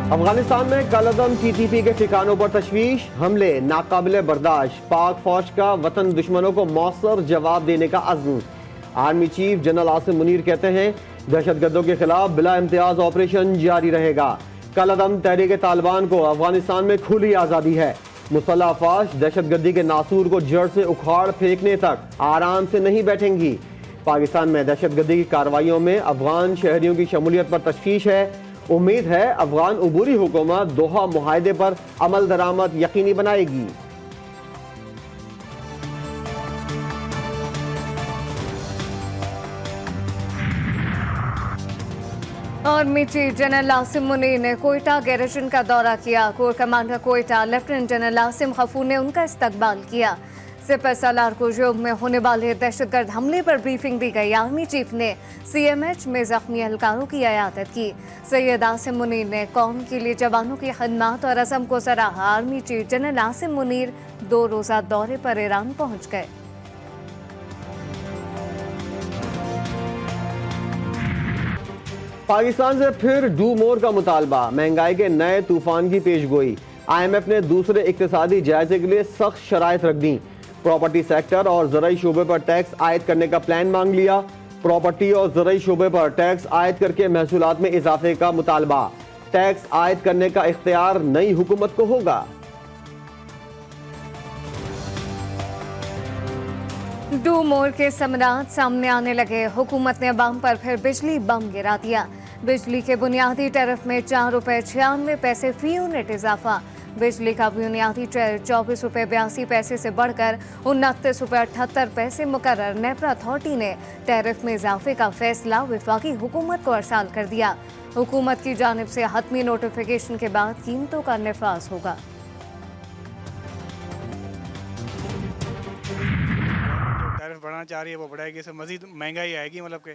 अफगानिस्तान में कलअदम TTP के ठिकानों पर तशवीश, हमले नाकाबिले बर्दाश्त, पाक फौज का वतन दुश्मनों को मौसर जवाब देने का अज़्म। Army chief general Asim Munir कहते हैं दहशतगर्दों के खिलाफ बिला इम्तियाज ऑपरेशन जारी रहेगा। कलअदम तहरीक तालिबान को अफगानिस्तान में खुली आज़ादी है। मुसल्लह अफवाज दहशतगर्दी के नासूर को जड़ से उखाड़ फेंकने तक आराम से नहीं बैठेंगी। पाकिस्तान में दहशतगर्दी की कार्रवाइयों में अफगान शहरियों की शमूलियत पर तशवीश है। उम्मीद है अफगान उबूरी हुकूमत दोहा मुआहदे पर अमल दरामद यकीनी बनाएगी। Army chief general Asim Munir ने कोयटा गैरिजन का दौरा किया। Corps commander Quetta lieutenant general Asim Ghafoor ने उनका इस्तकबाल किया। सिपह सालार को योग में होने वाले दहशतगर्द हमले पर ब्रीफिंग दी गई। आर्मी चीफ ने CMH में जख्मी एहलकारों की इयादत की। सैयद आसिम मुनीर ने कौम के लिए जवानों की खिदमत और अज़म को सराहा। Army chief general Asim Munir 2 रोज़ा दौरे पर ईरान पहुंच गए। पाकिस्तान से फिर डू मोर का मुतालबा, महंगाई के नए तूफान की पेशगोई। IMF ने दूसरे इक्तिसादी जायजे के लिए सख्त शराइत रख दी। प्रॉपर्टी सेक्टर और ज़राई शोबे पर टैक्स आयद करने का प्लान मांग लिया। प्रॉपर्टी और ज़राई शोबे पर टैक्स आयद करके महसूलात में इजाफे का मुतालबा। टैक्स आयद करने का इख्तियार नई हुकूमत को होगा। डू मोर के समरात सामने आने लगे। हुकूमत ने अवाम पर फिर बिजली बम गिरा दिया। बिजली के बुनियादी टैरिफ में ₹4.96 फी यूनिट इजाफा। बिजली का बुनियादी टैरिफ ₹24.82 से बढ़कर ₹29.78 मुकर्रर। नेपरा अथॉरिटी ने टैरिफ में इजाफे का फैसला वफाकी हुकूमत को अरसाल कर दिया। हुकूमत की जानिब से हतमी नोटिफिकेशन के बाद कीमतों का निफाज होगा। टैरिफ बढ़ाना चाह रही है वो बढ़ाएगी, इससे मजीद महंगाई आएगी। मतलब के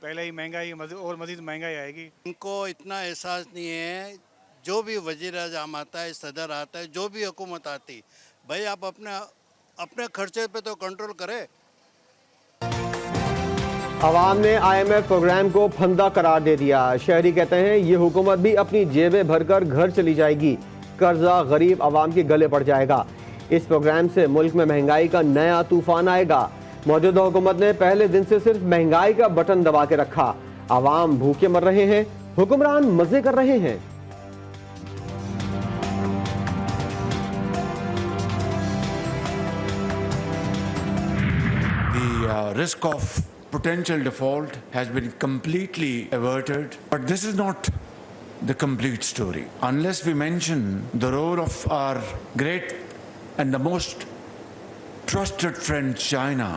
पहले ही महंगाई और मजीद महंगाई आएगी। इनको इतना एहसास नहीं है, जो भी वजीर आज़म आता है, सदर आता है, जो भी हुकूमत आती, भाई आप अपने खर्चे पे तो कंट्रोल करें। अवाम ने IMF प्रोग्राम को फंदा करार दे दिया। शहरी कहते हैं ये हुकूमत भी अपनी जेबें भरकर घर चली जाएगी, कर्जा गरीब अवाम के गले पड़ जाएगा। इस प्रोग्राम से मुल्क में महंगाई का नया तूफान आएगा। मौजूदा हुकूमत ने पहले दिन से सिर्फ महंगाई का बटन दबा के रखा। अवाम भूखे मर रहे हैं, हुक्मरान मजे कर रहे हैं। The risk of potential default has been completely averted, but this is not the complete story. Unless we mention the role of our great and the most trusted friend China.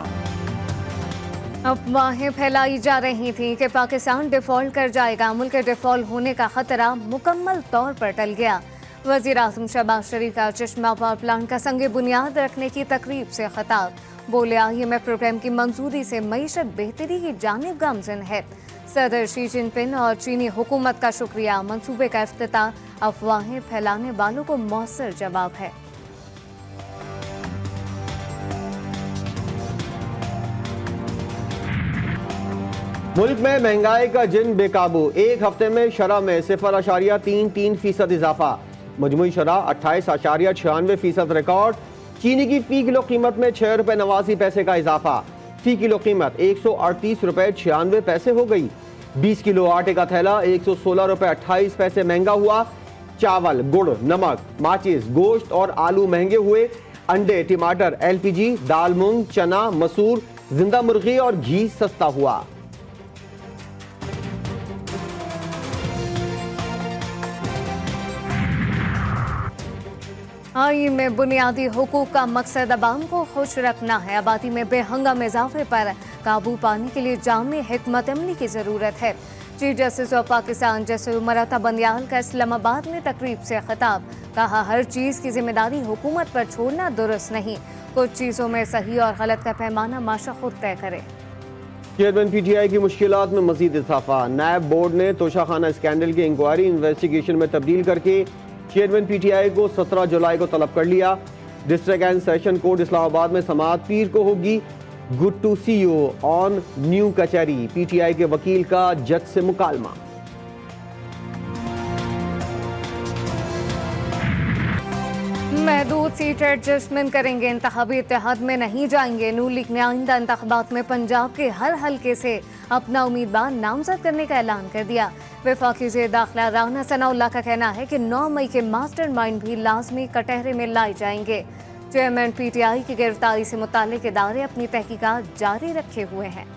अफवाहें फैलाई जा रही थीं कि पाकिस्तान डिफॉल्ट कर जाएगा। मुल्क के डिफॉल्ट होने का खतरा मुकम्मल तौर पर टल गया। वज़ीर आज़म शहबाज शरीफ का चश्मा पावर प्लांट का संगे बुनियाद रखने की तकरीब से खिताब। बोले IMF प्रोग्राम की मंजूरी से मईशत बेहतरी की जानिब गामज़न है। सदर शी जिनपिंग और चीनी हुकूमत का शुक्रिया। मंसूबे का इफ्तिताह अफवाहें फैलाने वालों को मौसर जवाब है। मुल्क में महंगाई का जिन बेकाबू, एक हफ्ते में शरह में 0.33% इजाफा। मजमूई शरह 28.96% रिकॉर्ड। चीनी की फी किलो कीमत में ₹6.89 का इजाफा। फी किलो कीमत ₹138.96 हो गई। 20 किलो आटे का थैला ₹116.28 महंगा हुआ। चावल, गुड़, नमक, माचिस, गोश्त और आलू महंगे हुए। अंडे, टमाटर, LPG, दाल, मूंग, चना, मसूर, जिंदा मुर्गी और घी सस्ता हुआ। आईन में बुनियादी हुकूक का मकसद अवाम को खुश रखना है। आबादी में बेहंगम इजाफे पर काबू पाने के लिए जामे हिकमत अमली की ज़रूरत है। Chief justice of Pakistan justice Umar Bandial का इस्लामाबाद में तकरीब से खिताब। कहा हर चीज़ की जिम्मेदारी हुकूमत पर छोड़ना दुरुस्त नहीं। कुछ चीज़ों में सही और गलत का पैमाना माशा खुद तय करे। चेयरमैन PTI की मुश्किलात में मजीद इजाफा। नायब बोर्ड ने तोशाखाना स्कैंडल की इंक्वायरी इन्वेस्टिगेशन में तब्दील करके चेयरमैन PTI को 17 जुलाई को तलब कर लिया। District and session court Islamabad में समाअत पीर को होगी। Good to see you on new कचहरी। PTI के वकील का जज से मुकालमा। महदूद सीट एडजस्टमेंट करेंगे, इंतखाबी इत्तेहाद में नहीं जाएंगे। नून लीग ने आइंदा इंतखाबात में पंजाब के हर हल्के से अपना उम्मीदवार नामजद करने का ऐलान कर दिया। वफाकी वज़ीर दाखिला राना सनाउल्लाह का कहना है कि 9 मई के मास्टरमाइंड भी लाजमी कटहरे में लाए जाएंगे। चेयरमैन PTI की गिरफ्तारी से मुताल्लिक इदारे अपनी तहकीकात जारी रखे हुए हैं।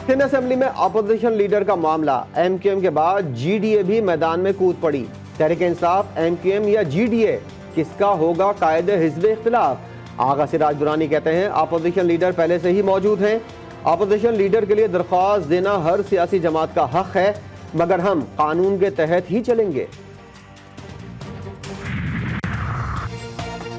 सिंध असेंबली में अपोजिशन लीडर का मामला, MQM के बाद GDA भी मैदान में कूद पड़ी। तहरीक इंसाफ, MQM या GDA, किसका होगा कायदे हिज़्ब इख्तिलाफ? आगा सिराज दुरानी कहते हैं अपोजिशन लीडर पहले से ही मौजूद हैं। अपोजिशन लीडर के लिए दरख्वास्त देना हर सियासी जमात का हक है, मगर हम कानून के तहत ही चलेंगे।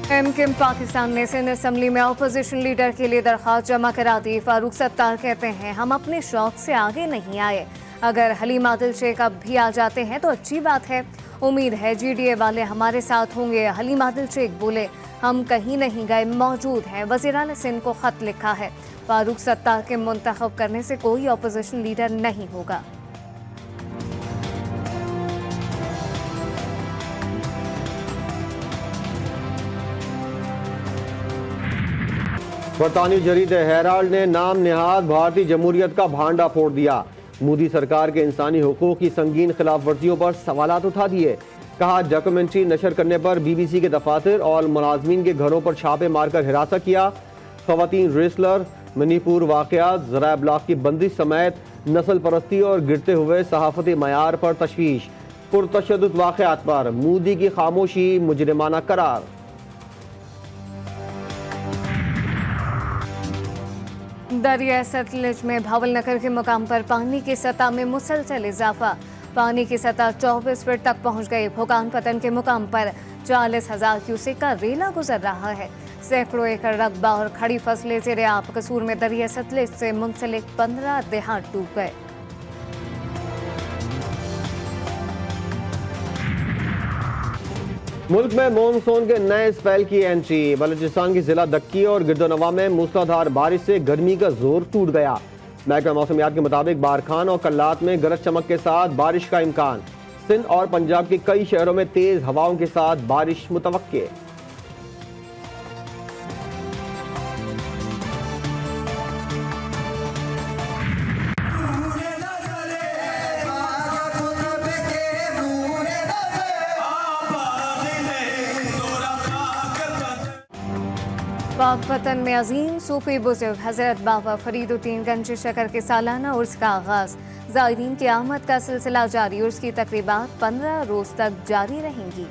MQM पाकिस्तान ने सिंध असेंबली में अपोजिशन लीडर के लिए दरख्वास्त जमा करा दी। फारूक सत्तार कहते हैं हम अपने शौक से आगे नहीं आए, अगर हलीम आदिल शेख अब भी आ जाते हैं तो अच्छी बात है। उम्मीद है GDA वाले हमारे साथ होंगे। हलीम आदिल शेख बोले हम कहीं नहीं गए, मौजूद हैं। वज़ीर-ए-आला सिंध को खत लिखा है। फारूक सत्तार के मुंतखब करने से कोई अपोजिशन लीडर नहीं होगा। बरतानी जरीदे हेराल्ड ने नाम निहाद भारतीय जमहूरियत का भांडा फोड़ दिया। मोदी सरकार के इंसानी हुकूक की संगीन खिलाफ वर्जियों पर सवालात उठा दिए। कहा डॉक्यूमेंट्री नशर करने पर BBC के दफातर और मुलाजमीन के घरों पर छापे मारकर हिरासत किया। खवातीन रेसलर, मणिपुर वाकयात, ज़राए ब्लॉक की बंदिश समेत नस्ल परस्ती और गिरते हुए सहाफती मयार पर तशवीश। पुरतशद्दुद वाकयात पर मोदी की खामोशी मुजरिमाना करार। दरिया सतलुज में भावलनगर के मुकाम पर पानी की सतह में मुसलसल इजाफा। पानी की सतह 24 फीट तक पहुंच गई। भूकान पतन के मुकाम पर 40,000 क्यूसेक का रेला गुजर रहा है। सैकड़ों एकड़ रकबा और खड़ी फसलें ज़ेरे आब। कसूर में दरिया सतलुज से मुंसलिक 15 देहात डूब गए। मुल्क में मानसून के नए स्पेल की एंट्री। बलूचिस्तान की जिला दक्की और गिरदोनवा में मूसलाधार बारिश से गर्मी का जोर टूट गया। महकमा मौसमियात के मुताबिक बारखान और कल्लात में गरज चमक के साथ बारिश का इम्कान। सिंध और पंजाब के कई शहरों में तेज हवाओं के साथ बारिश मुतवक्के। पाकपतन में अजीम सूफी बुजुर्ग हजरत बाबा फरीदुद्दीन गंज शकर के सालाना उर्स का आगाज। ज़ायरीन की आमद का सिलसिला जारी। उर्स की तकरीबात 15 रोज तक जारी रहेंगी।